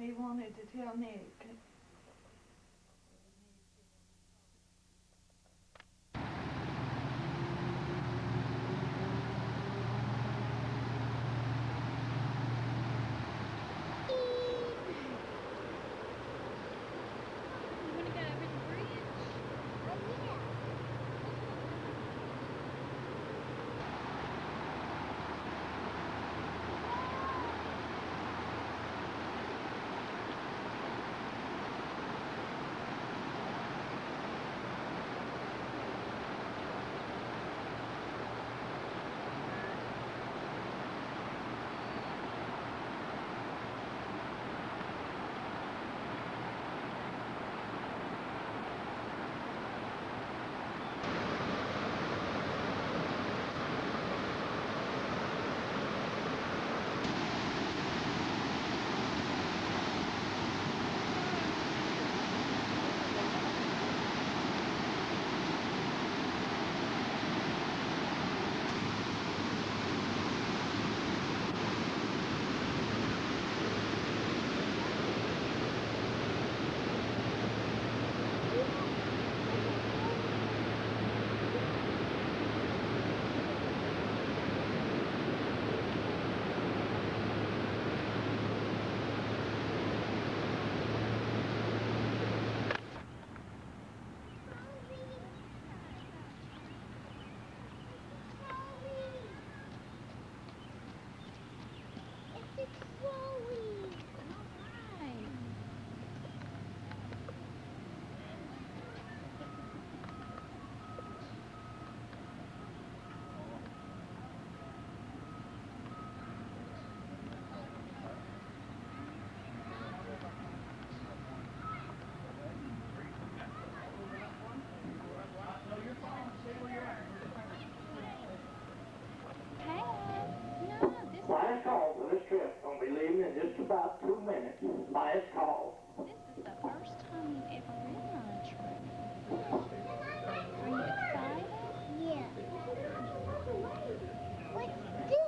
he wanted to tell Nick. Last call for this trip. Gonna be leaving in just about 2 minutes. Last call. This is the first time you've ever been on a trip. Are you excited? Yeah. What's this?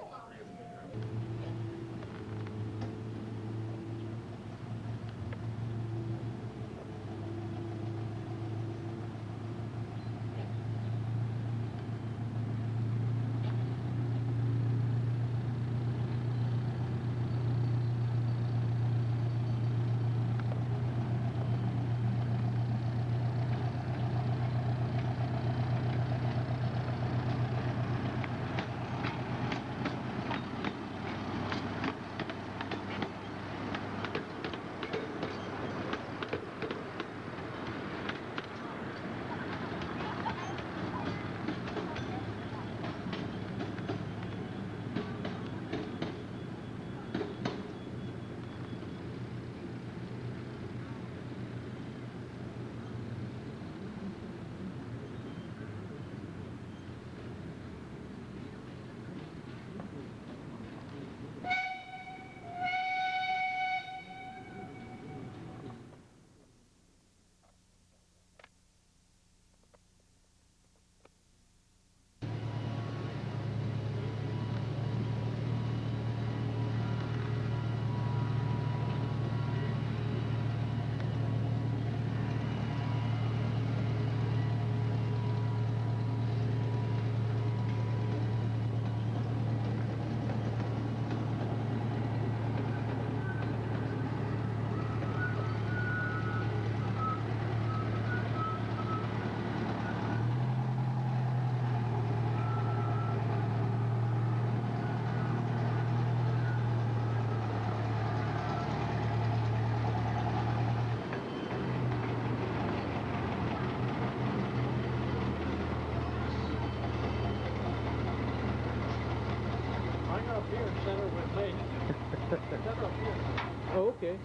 Oh, okay.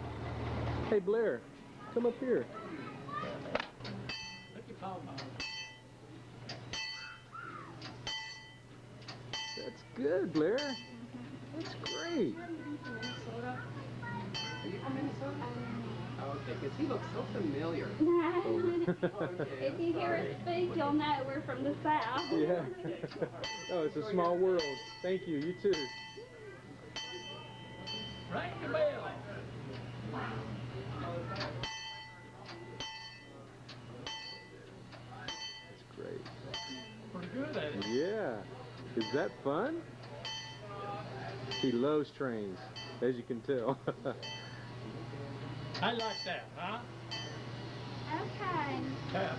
Hey, Blair, come up here. That's good, Blair. That's great. Minnesota? Are you from Minnesota? Okay, because he looks so familiar. If you hear us speak, you'll know we're from the South. Yeah. Oh, it's a small world. Thank you. You too. Ring the bell. That's great. Pretty good at it. Yeah. Is that fun? He loves trains, as you can tell. I like that, huh? Okay. Yeah.